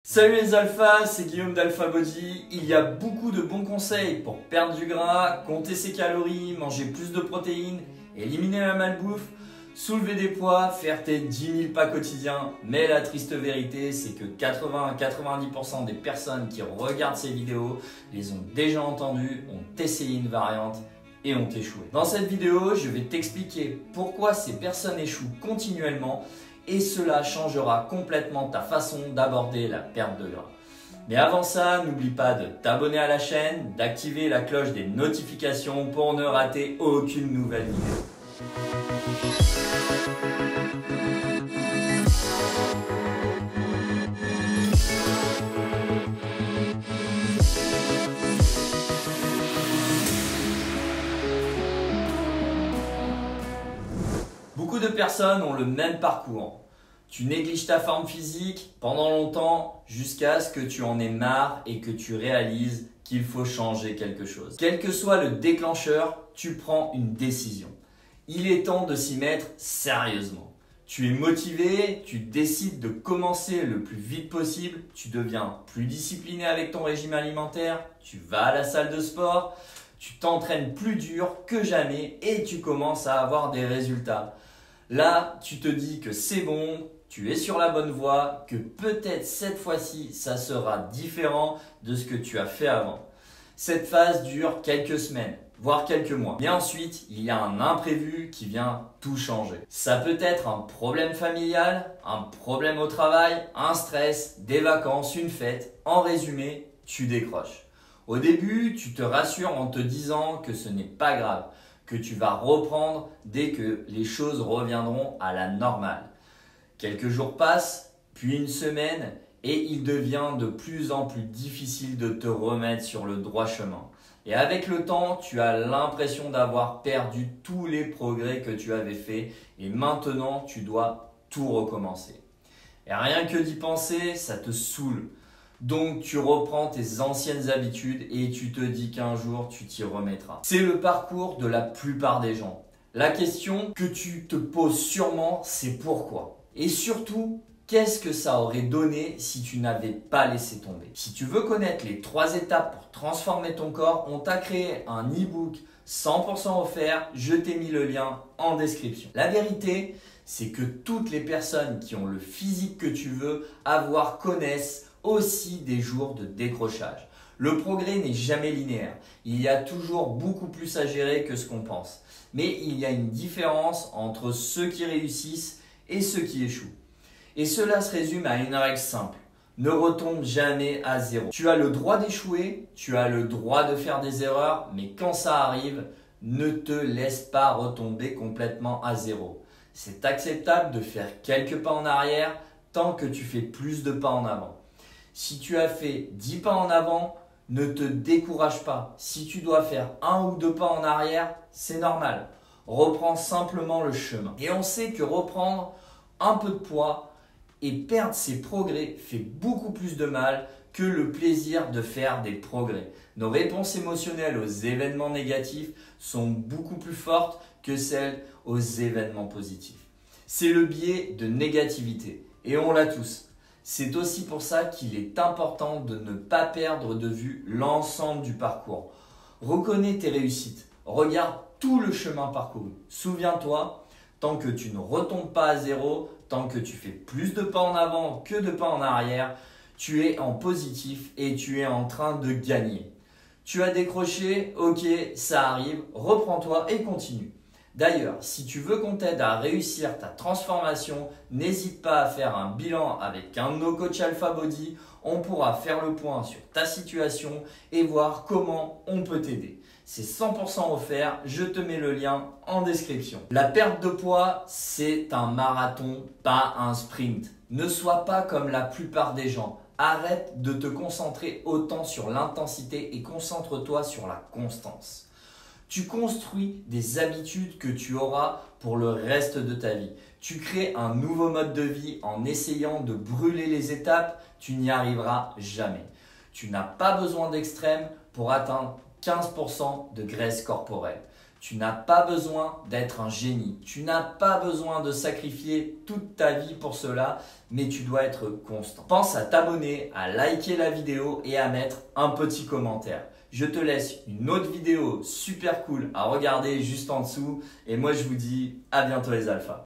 Salut les alphas, c'est Guillaume d'Alpha Body. Il y a beaucoup de bons conseils pour perdre du gras, compter ses calories, manger plus de protéines, éliminer la malbouffe, soulever des poids, faire tes 10 000 pas quotidiens. Mais la triste vérité, c'est que 80 à 90% des personnes qui regardent ces vidéos les ont déjà entendues, ont essayé une variante et ont échoué. Dans cette vidéo, je vais t'expliquer pourquoi ces personnes échouent continuellement et cela changera complètement ta façon d'aborder la perte de gras. Mais avant ça, n'oublie pas de t'abonner à la chaîne, d'activer la cloche des notifications pour ne rater aucune nouvelle vidéo. Beaucoup de personnes ont le même parcours. Tu négliges ta forme physique pendant longtemps jusqu'à ce que tu en aies marre et que tu réalises qu'il faut changer quelque chose. Quel que soit le déclencheur, tu prends une décision. Il est temps de s'y mettre sérieusement. Tu es motivé, tu décides de commencer le plus vite possible, tu deviens plus discipliné avec ton régime alimentaire, tu vas à la salle de sport, tu t'entraînes plus dur que jamais et tu commences à avoir des résultats. Là, tu te dis que c'est bon, tu es sur la bonne voie, que peut-être cette fois-ci, ça sera différent de ce que tu as fait avant. Cette phase dure quelques semaines, voire quelques mois. Mais ensuite, il y a un imprévu qui vient tout changer. Ça peut être un problème familial, un problème au travail, un stress, des vacances, une fête. En résumé, tu décroches. Au début, tu te rassures en te disant que ce n'est pas grave, que tu vas reprendre dès que les choses reviendront à la normale. Quelques jours passent, puis une semaine, et il devient de plus en plus difficile de te remettre sur le droit chemin. Et avec le temps, tu as l'impression d'avoir perdu tous les progrès que tu avais faits et maintenant tu dois tout recommencer. Et rien que d'y penser, ça te saoule. Donc tu reprends tes anciennes habitudes et tu te dis qu'un jour tu t'y remettras. C'est le parcours de la plupart des gens. La question que tu te poses sûrement, c'est pourquoi? Et surtout, qu'est-ce que ça aurait donné si tu n'avais pas laissé tomber? Si tu veux connaître les 3 étapes pour transformer ton corps, on t'a créé un e-book 100% offert. Je t'ai mis le lien en description. La vérité, c'est que toutes les personnes qui ont le physique que tu veux avoir connaissent aussi des jours de décrochage. Le progrès n'est jamais linéaire. Il y a toujours beaucoup plus à gérer que ce qu'on pense. Mais il y a une différence entre ceux qui réussissent et ceux qui échouent. Et cela se résume à une règle simple. Ne retombe jamais à zéro. Tu as le droit d'échouer, tu as le droit de faire des erreurs, mais quand ça arrive, ne te laisse pas retomber complètement à zéro. C'est acceptable de faire quelques pas en arrière tant que tu fais plus de pas en avant. Si tu as fait 10 pas en avant, ne te décourage pas. Si tu dois faire 1 ou 2 pas en arrière, c'est normal. Reprends simplement le chemin. Et on sait que reprendre un peu de poids et perdre ses progrès fait beaucoup plus de mal que le plaisir de faire des progrès. Nos réponses émotionnelles aux événements négatifs sont beaucoup plus fortes que celles aux événements positifs. C'est le biais de négativité et on l'a tous. C'est aussi pour ça qu'il est important de ne pas perdre de vue l'ensemble du parcours. Reconnais tes réussites, regarde tout le chemin parcouru. Souviens-toi, tant que tu ne retombes pas à zéro, tant que tu fais plus de pas en avant que de pas en arrière, tu es en positif et tu es en train de gagner. Tu as décroché, ok, ça arrive, reprends-toi et continue. D'ailleurs, si tu veux qu'on t'aide à réussir ta transformation, n'hésite pas à faire un bilan avec un de nos coachs Alpha Body. On pourra faire le point sur ta situation et voir comment on peut t'aider. C'est 100% offert, je te mets le lien en description. La perte de poids, c'est un marathon, pas un sprint. Ne sois pas comme la plupart des gens. Arrête de te concentrer autant sur l'intensité et concentre-toi sur la constance. Tu construis des habitudes que tu auras pour le reste de ta vie. Tu crées un nouveau mode de vie en essayant de brûler les étapes, tu n'y arriveras jamais. Tu n'as pas besoin d'extrême pour atteindre 15% de graisse corporelle. Tu n'as pas besoin d'être un génie. Tu n'as pas besoin de sacrifier toute ta vie pour cela, mais tu dois être constant. Pense à t'abonner, à liker la vidéo et à mettre un petit commentaire. Je te laisse une autre vidéo super cool à regarder juste en dessous. Et moi, je vous dis à bientôt les alphas.